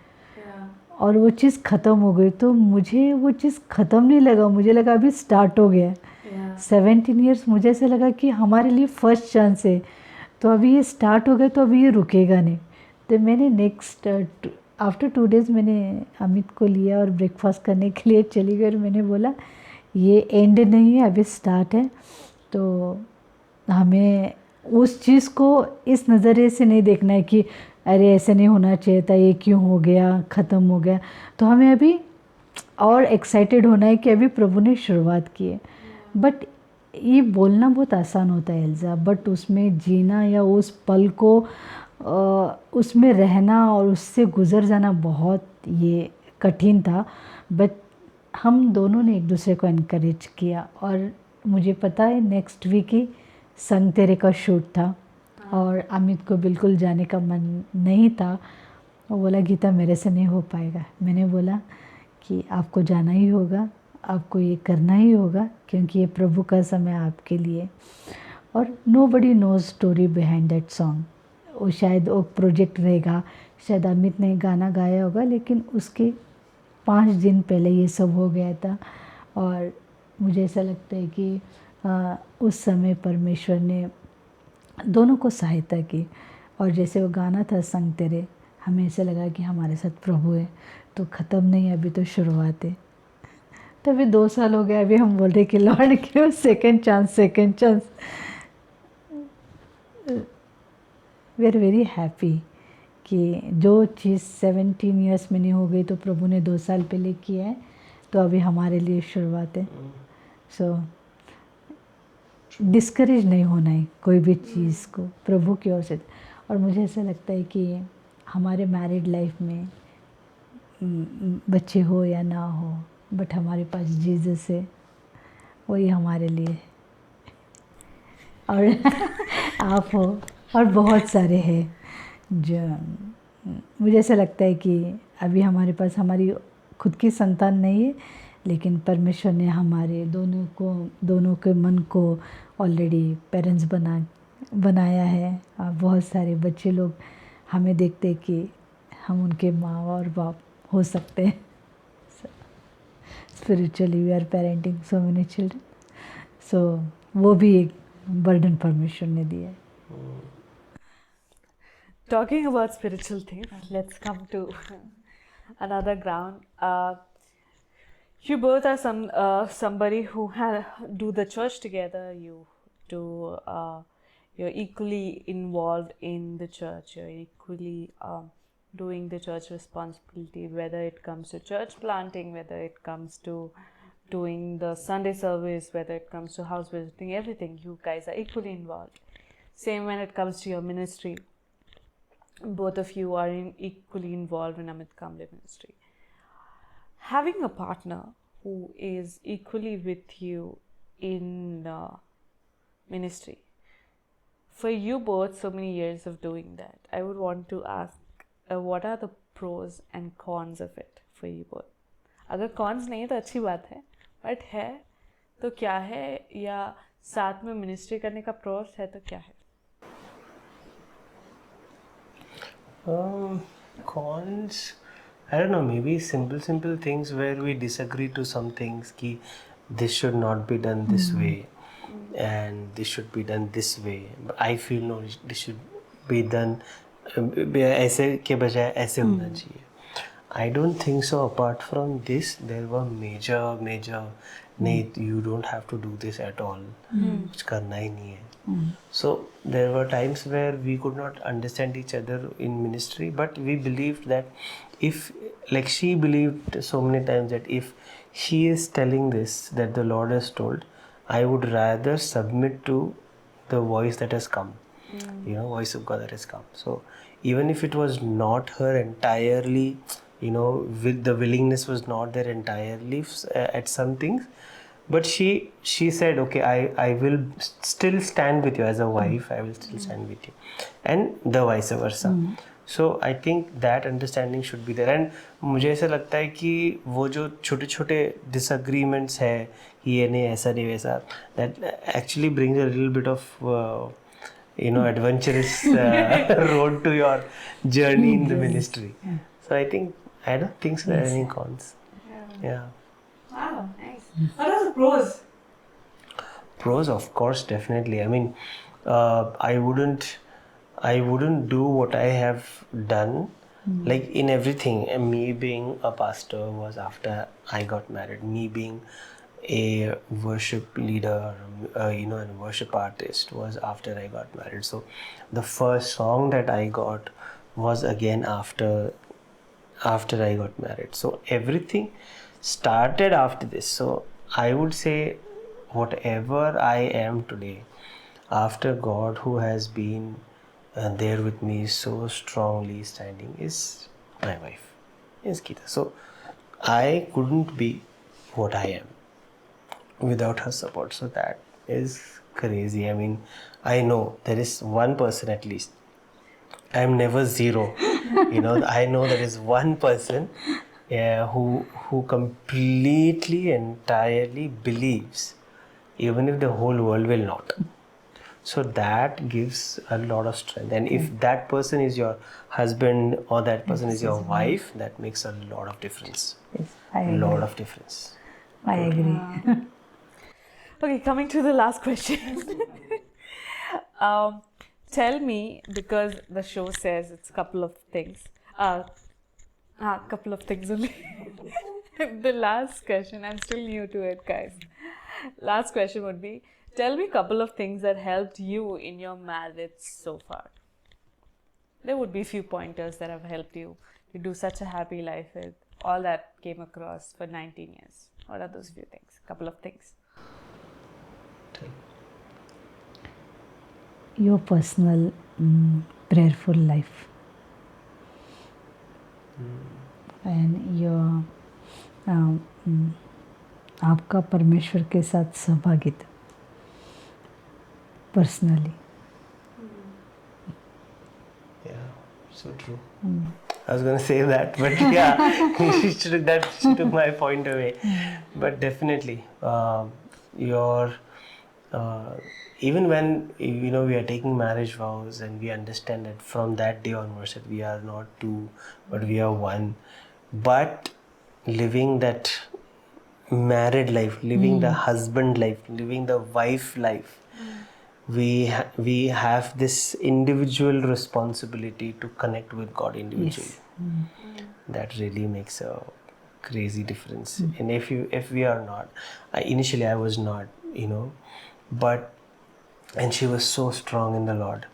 और वो चीज़ ख़त्म हो गई। तो मुझे वो चीज़ ख़त्म नहीं लगा, मुझे लगा अभी स्टार्ट हो गया। 17 ईयर्स मुझे ऐसा लगा कि हमारे लिए फर्स्ट चांस है, तो अभी ये स्टार्ट हो गया तो अभी ये रुकेगा नहीं। तो मैंने नेक्स्ट आफ्टर 2 डेज़ मैंने अमित को लिया और ब्रेकफास्ट करने के लिए चली गई, और मैंने बोला ये एंड नहीं है, अभी स्टार्ट है। तो हमें उस चीज़ को इस नज़रिए से नहीं देखना है कि अरे ऐसे नहीं होना चाहिए था, ये क्यों हो गया, ख़त्म हो गया। तो हमें अभी और एक्साइटेड होना है कि अभी प्रभु ने शुरुआत की है। बट ये बोलना बहुत आसान होता है एल्ज़ा, बट उसमें जीना या उस पल को उसमें रहना और उससे गुज़र जाना बहुत ये कठिन था। बट हम दोनों ने एक दूसरे को इनकरेज किया, और मुझे पता है नेक्स्ट वीक ही संग तेरे का शूट था, और अमित को बिल्कुल जाने का मन नहीं था। वो बोला गीता मेरे से नहीं हो पाएगा। मैंने बोला कि आपको जाना ही होगा, आपको ये करना ही होगा, क्योंकि ये प्रभु का समय आपके लिए। और nobody knows story behind that song. वो शायद वो प्रोजेक्ट रहेगा, शायद अमित ने गाना गाया होगा, लेकिन उसके 5 दिन पहले ये सब हो गया था। और मुझे ऐसा लगता है कि उस समय परमेश्वर ने दोनों को सहायता की। और जैसे वो गाना था संग तेरे, हमें ऐसा लगा कि हमारे साथ प्रभु है, तो ख़त्म नहीं, अभी तो शुरुआत है। तो अभी 2 साल हो गए, अभी हम बोल रहे कि लॉर्ड क्यों second chance. We are very happy कि जो चीज़ 17 ईयर्स में नहीं हो गई तो प्रभु ने 2 साल पहले किया है, तो अभी हमारे लिए शुरुआत है। सो डिस्करेज नहीं होना है कोई भी चीज़ को प्रभु की ओर से। और मुझे ऐसा लगता है कि हमारे मैरिड लाइफ में बच्चे हो या ना हो, बट हमारे पास जीसस है, वही हमारे लिए। और आप हो, और बहुत सारे हैं जो, मुझे ऐसा लगता है कि अभी हमारे पास हमारी खुद की संतान नहीं है, लेकिन परमेश्वर ने हमारे दोनों के मन को ऑलरेडी पेरेंट्स बनाया है। और बहुत सारे बच्चे लोग हमें देखते कि हम उनके माँ और बाप हो सकते हैं। Spiritually we are parenting so many children. So वो भी एक बर्डन परमेश्वर ने दिया है। Talking about spiritual things, let's come to another ground. You both are somebody who do the church together. You're equally involved in the church. You're equally doing the church responsibility, whether it comes to church planting, whether it comes to doing the Sunday service, whether it comes to house visiting, everything. You guys are equally involved. Same when it comes to your ministry. Both of you are equally involved in Amit Kamble ministry. Having a partner who is equally with you in ministry, for you both, so many years of doing that, I would want to ask, what are the pros and cons of it for you both? अगर cons नहीं है तो अच्छी बात है, but है तो क्या है, या साथ में ministry करने का pros है तो क्या है? Cons, I don't know, maybe simple things where we disagree to some things कि this should not be done this way and this should be done this way. But I feel no, this should be done ऐसे के बजाय ऐसे होना चाहिए. I don't think so. Apart from this, there were major नहीं, you don't have to do this at all. कुछ करना ही नहीं है. So there were times where we could not understand each other in ministry, but we believed that if, like she believed so many times that if she is telling this that the Lord has told, I would rather submit to the voice that has come, voice of God that has come. So even if it was not her entirely, with the willingness was not there entirely at some things, but she said, okay, I will still stand with you as a wife. I will still stand with you, and the vice versa. So I think that understanding should be there. And मुझे ऐसा लगता है कि वो जो छोटे छोटे disagreements है कि ये नहीं ऐसा नहीं वैसा, that actually brings a little bit of adventurous road to your journey in the ministry. So I think I don't think so there are any cons. Yeah. Wow, nice. What are the pros? Pros, of course, definitely. I mean, I wouldn't do what I have done. Like in everything, me being a pastor was after I got married. Me being a worship leader, and a worship artist was after I got married. So the first song that I got was again after I got married. So everything started after this. So I would say whatever I am today, after God, who has been there with me so strongly standing, is my wife, is Geeta. So I couldn't be what I am without her support. So that is crazy. I mean, I know there is one person at least. I'm never zero. I know there is one person who completely, entirely believes, even if the whole world will not. So that gives a lot of strength. And if that person is your husband or that person is your wife, that makes a lot of difference. Yes, I A agree. lot of difference. I agree. Okay, coming to the last question. Tell me, because the show says it's a couple of things. Couple of things only. The last question, I'm still new to it, guys. Last question would be, tell me a couple of things that helped you in your marriage so far. There would be a few pointers that have helped you to do such a happy life with all that came across for 19 years. What are those few things? Couple of things. Your personal prayerful life and your आपका परमेश्वर के साथ सहभागिता personally. Yeah, so true. I was going to say that, but yeah, that she took my point away. But definitely, even when we are taking marriage vows and we understand that from that day onwards that we are not two, but we are one. But living that married life, living the husband life, living the wife life, we have this individual responsibility to connect with God individually. That really makes a crazy difference. And if we are not, initially I was not, but and she was so strong in the Lord,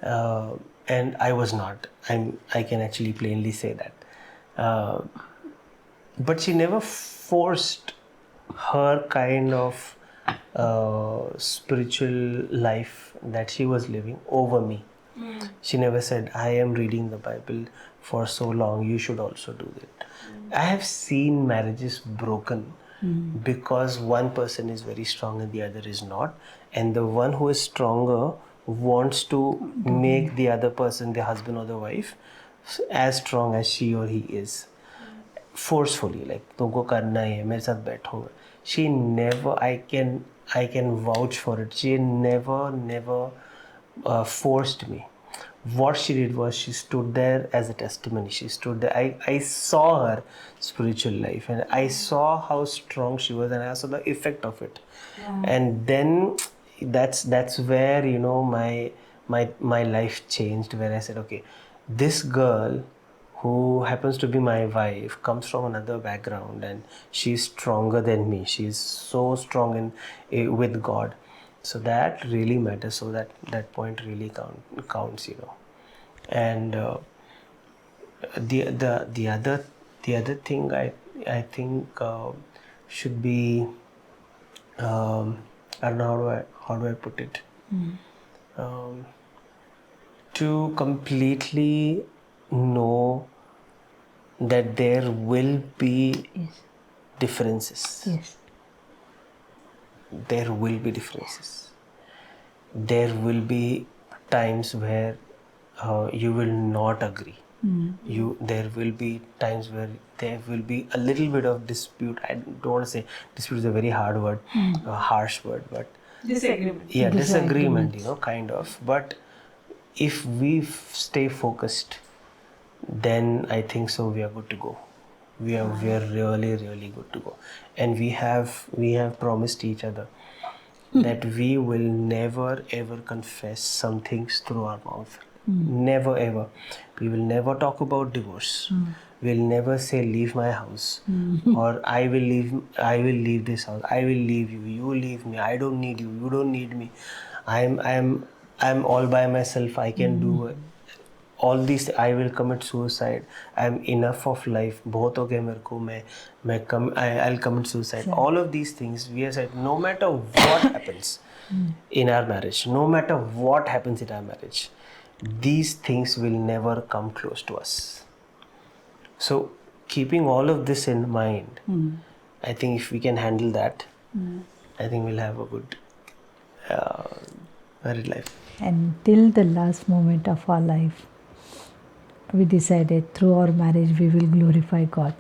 and I was not. I can actually plainly say that. But she never forced her kind of spiritual life that she was living over me. She never said, I am reading the Bible for so long, you should also do that. I have seen marriages broken because one person is very strong and the other is not. And the one who is stronger wants to make the other person, the husband or the wife, as strong as she or he is. Forcefully, like तुमको करना ही है, मेरे साथ बैठो. She never, I can vouch for it. She never forced me. What she did was she stood there as a testimony. She stood there. I saw her spiritual life and I saw how strong she was and I saw the effect of it. And then that's where my life changed, where I said, okay, this girl who happens to be my wife comes from another background and she's stronger than me. She's so strong with God. So that really matters. So that point really counts. And the other thing I think should be, I don't know how do I put it, to completely know that there will be differences. Yes. There will be differences. There will be times where you will not agree. There will be times where there will be a little bit of dispute. I don't want to say dispute is a very hard word, a harsh word, but Disagreement. yeah, disagreement, kind of. But if we stay focused, then I think so we are good to go. We are really good to go, and we have promised each other that we will never ever confess some things through our mouth. Never ever. We will never talk about divorce. We'll never say leave my house or I will leave this house. I will leave you. You leave me. I don't need you. You don't need me. I'm all by myself. I can do it. All these. I will commit suicide. I'm enough of life. बहुत हो गया मेरे को. I'll commit suicide. All of these things we have said. No matter what happens in our marriage, no matter what happens in our marriage, these things will never come close to us. So keeping all of this in mind, I think if we can handle that, I think we'll have a good married life. And till the last moment of our life, we decided through our marriage we will glorify God.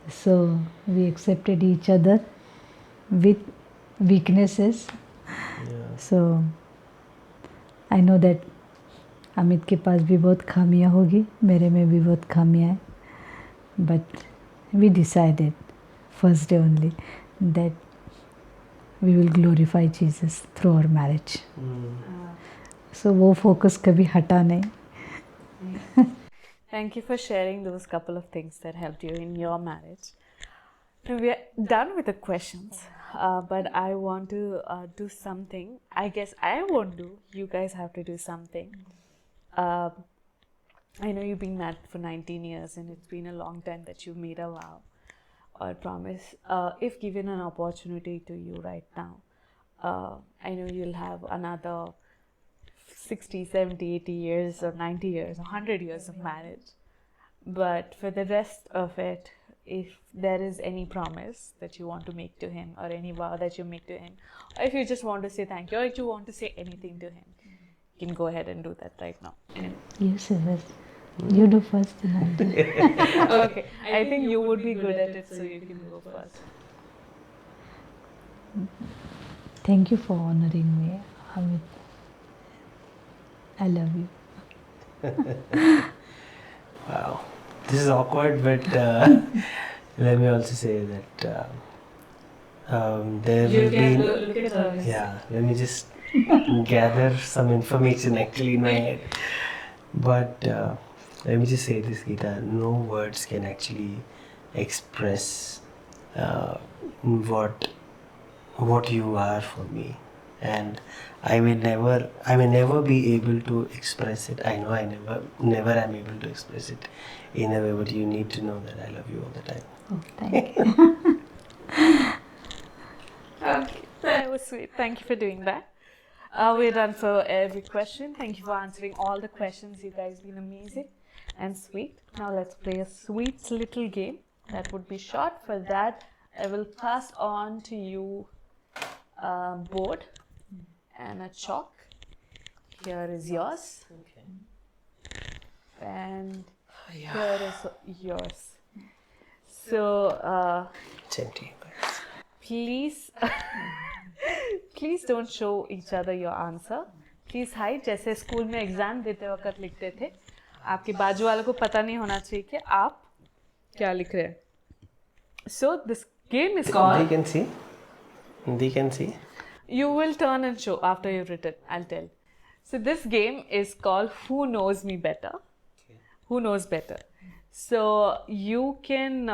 So we accepted each other with weaknesses. So I know that Amit के पास भी बहुत खामियां होगी, मेरे में भी बहुत खामियां हैं, but we decided first day only that we will glorify Jesus through our marriage. So वो focus कभी हटा नहीं. Thank you for sharing those couple of things that helped you in your marriage. So we are done with the questions, but I want to do something. I guess I won't do. You guys have to do something. I know you've been married for 19 years and it's been a long time that you've made a vow or promise. If given an opportunity to you right now, I know you'll have another 60, 70, 80 years or 90 years, 100 years of marriage. But for the rest of it, if there is any promise that you want to make to him or any vow that you make to him, or if you just want to say thank you or if you want to say anything to him, you can go ahead and do that right now. You say first. You do first and I'll do. Okay, I think you would be good at it, so you can go first. Thank you for honoring me, Amit. I love you. Wow, this is awkward, but let me also say that there will be. Yeah, let me just gather some information actually in my head. But let me just say this, Geeta. No words can actually express what you are for me, and I may never be able to express it. I know I never am able to express it in a way, but you need to know that I love you all the time. Oh, thank you. Okay, that was sweet. Thank you for doing that. We're done for every question. Thank you for answering all the questions. You guys been amazing and sweet. Now let's play a sweet little game that would be short. For that, I will pass on to you a board and a chalk. Here is yours. Okay. And here is yours. So, It's empty. please please don't show each other your answer. Please hide. जैसे school में exam देते वक्त लिखते थे, आपके बाजू वालों को पता नहीं होना चाहिए कि आप क्या लिख रहे हैं. So this game is called. They can see. They can see. You will turn and show after you've written. I'll tell. So this game is called Who Knows Me Better. Okay. Who knows better? So you can.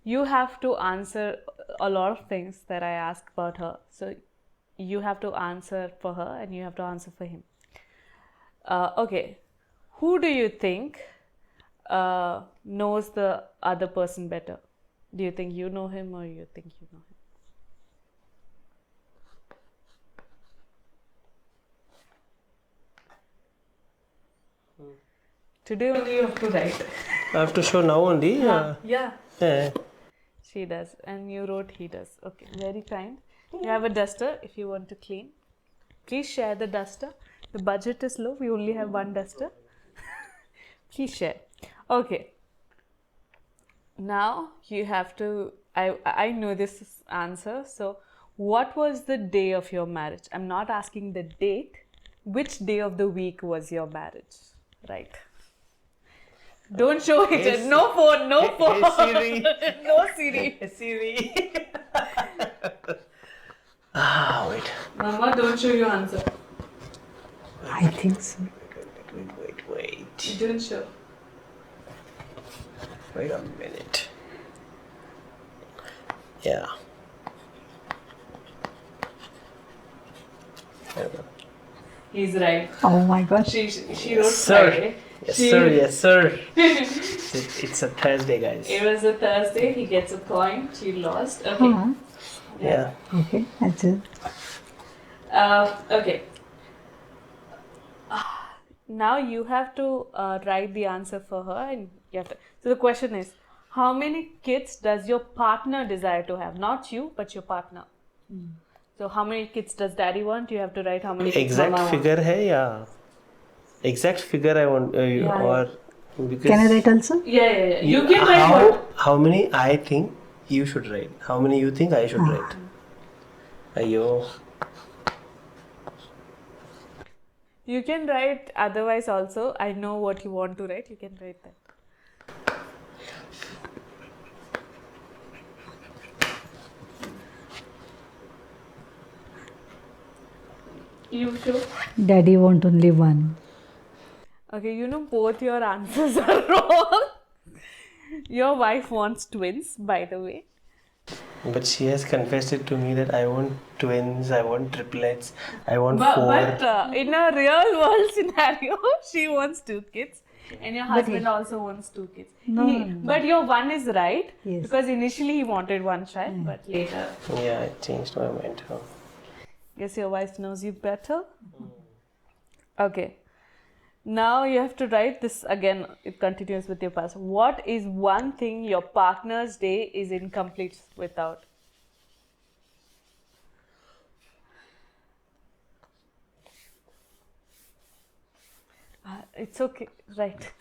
You have to answer a lot of things that I ask about her. So you have to answer for her and you have to answer for him. Okay. Who do you think knows the other person better? Do you think you know him or you think you know him? Today only you have to write. I have to show now only. Yeah. Yeah. She does, and you wrote he does. Okay, very kind. You have a duster if you want to clean. Please share the duster. The budget is low. We only have one duster. Please share. Okay. Now you have to. I know this answer. So, what was the day of your marriage? I'm not asking the date. Which day of the week was your marriage? Right. Don't show it. Hey, No phone. No phone. Hey Siri. No Siri. Hey Siri. Wait. Mama, don't show your answer. I think so. Wait. Don't show. Wait a minute. Yeah. He's right. Oh my God. She wrote Sir. Friday. Yes, She- sir. Yes, sir. It's a Thursday, guys. It was a Thursday. He gets a point. She lost. Okay. Huh. Yeah. Okay, that's it. Okay. Now you have to write the answer for her, and you have to. So the question is, how many kids does your partner desire to have? Not you, but your partner. So how many kids does daddy want? You have to write how many kids Exact mama figure hai ya? Exact figure I want Yeah. or because Can I write also? wants. Yeah. You can write what? how many I think you should write? How many you think I should write? Ayo. You can write otherwise also. I know what you want to write. You can write that. You sure? Daddy want only one. Okay, you know both your answers are wrong. Your wife wants twins, by the way. But she has confessed it to me that I want twins, I want triplets, I want But, 4. in a real world scenario, she wants 2 kids. And your husband also wants 2 kids. No. But your one is right. Yes. Because initially he wanted 1 child, but later. Yeah, I changed my mind. Huh? Guess your wife knows you better. Okay. Now you have to write this again. It continues with your past. What is one thing your partner's day is incomplete without? It's okay. Right.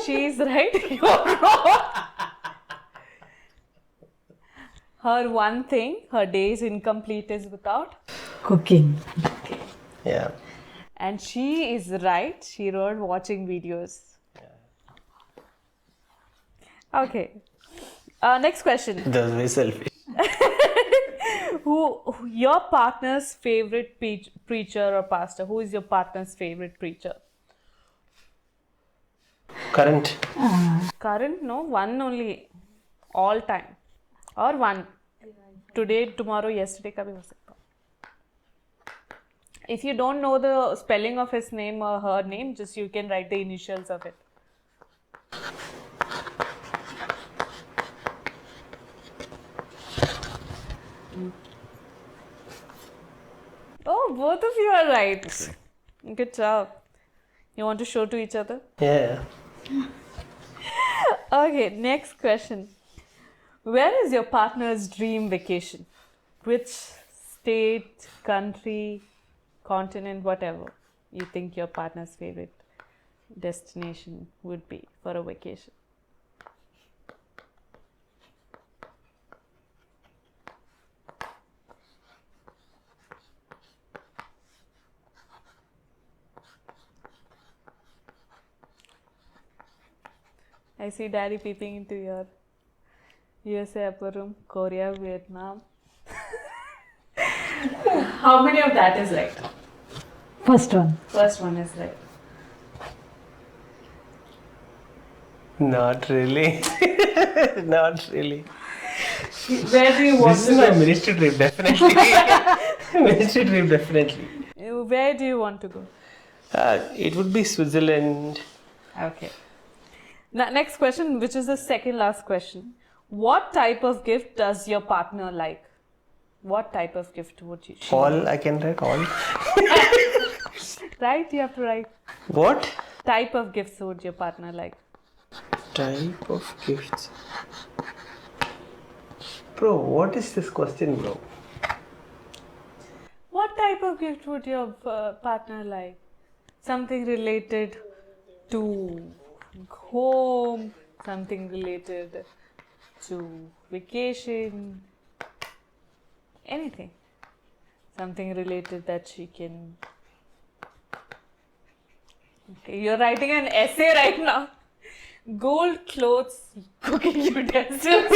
She's right. You're wrong. Her one thing, her day is incomplete is without. Cooking. Yeah. And she is right. She wrote watching videos. Okay. Next question. That was very selfish. Who your partner's favorite preacher or pastor? Who is your partner's favorite preacher? Current. Current? No, one only. All time. Or one. Today, tomorrow, yesterday ka bhi ho sakta. If you don't know the spelling of his name or her name, just you can write the initials of it. Oh, both of you are right. Good job. You want to show to each other? Yeah. Okay, next question. Where is your partner's dream vacation? Which state, country, continent, whatever you think your partner's favorite destination would be for a vacation? I see daddy peeping into your USA upper room, Korea, Vietnam. How many of that is right? First one. First one is right. Not really. Not really. Where do you want This to is my go? ministry trip, definitely. Ministry trip, definitely. Where do you want to go? It would be Switzerland. Okay. Now, next question, which is the second last question. What type of gift does your partner like? What type of gift would you choose? All, I can write all. Right? You have to write. What? Type of gifts would your partner like? Type of gifts. Bro, what is this question, bro? What type of gift would your partner like? Something related to home, something related to vacation, anything. Something related that she can. Okay, you're writing an essay right now. Gold clothes, cooking utensils.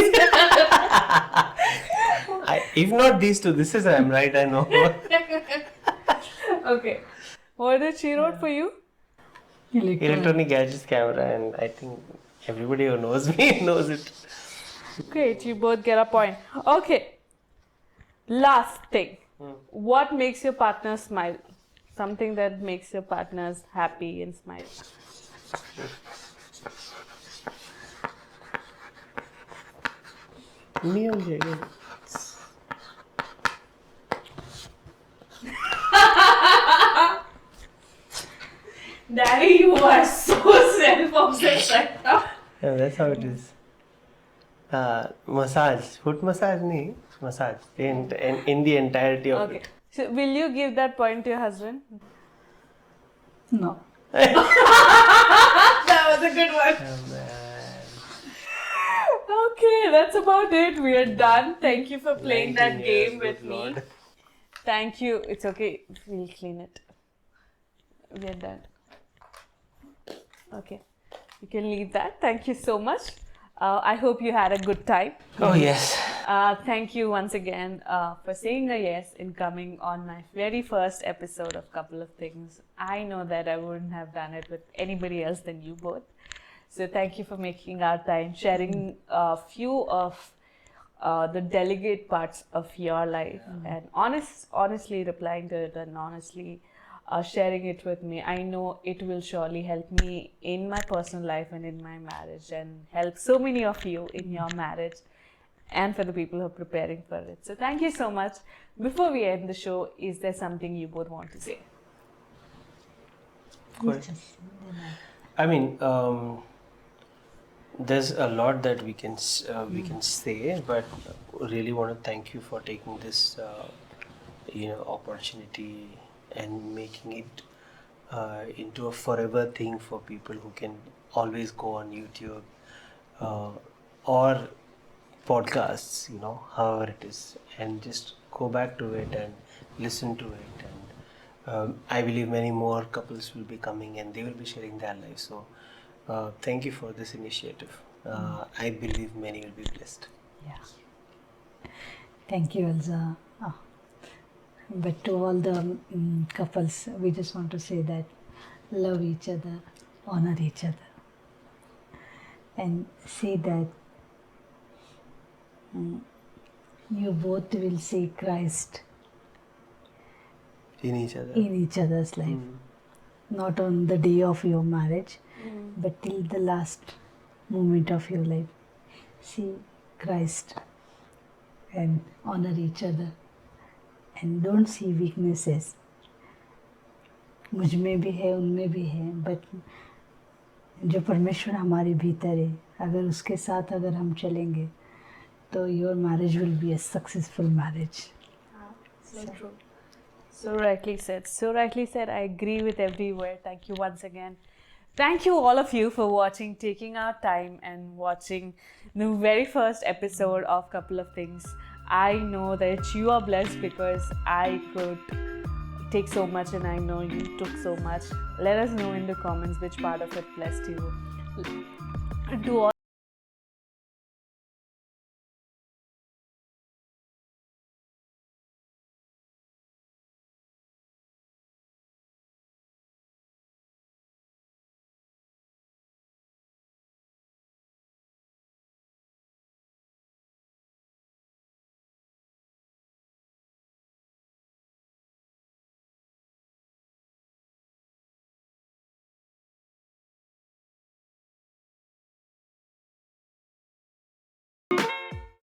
If not these two, this is I'm right, I know. Okay. What did she wrote for you? Electronic gadgets, camera, and I think everybody who knows me knows it. Great, you both get a point. Okay. Last thing. What makes your partner smile? Something that makes your partners happy and smile. Me और जगह. Daddy, you are so self-obsessed right now. Yeah, that's how it is. Massage, foot massage, nahi, massage. In the entirety of Okay. it. So, will you give that point to your husband? No. That was a good one. Oh, man. Okay, that's about it. We are done. Thank you for playing 19 that years, game with good me. Lord. Thank you. It's okay. We'll clean it. We are done. Okay. You can leave that. Thank you so much. I hope you had a good time. Oh yes. Thank you once again for saying a yes in coming on my very first episode of Couple of Things. I know that I wouldn't have done it with anybody else than you both. So thank you for making our time, sharing a few of the delicate parts of your life and honestly replying to it and honestly sharing it with me. I know it will surely help me in my personal life and in my marriage and help so many of you in your marriage and for the people who are preparing for it. So thank you so much. Before we end the show, is there something you both want to say? I mean, there's a lot that we can say, but really want to thank you for taking this opportunity and making it into a forever thing for people who can always go on YouTube or podcasts, however it is, and just go back to it and listen to it. And I believe many more couples will be coming and they will be sharing their lives. So thank you for this initiative. I believe many will be blessed. Yeah. Thank you, Elsa. But to all the couples, we just want to say that love each other, honor each other, and see that you both will see Christ In each other. in each other's life. Not on the day of your marriage, but till the last moment of your life. See Christ and honor each other. And don't see weaknesses. मुझ में भी है, उनमें भी है, but जो परमेश्वर हमारे भीतर है, अगर उसके साथ अगर हम चलेंगे, तो your marriage will be a successful marriage. So true. So rightly said. So rightly said. I agree with every word. Thank you once again. Thank you all of you for watching, taking our time and watching the very first episode of Couple of Things. I know that you are blessed because I could take so much and I know you took so much. Let us know in the comments which part of it blessed you. To all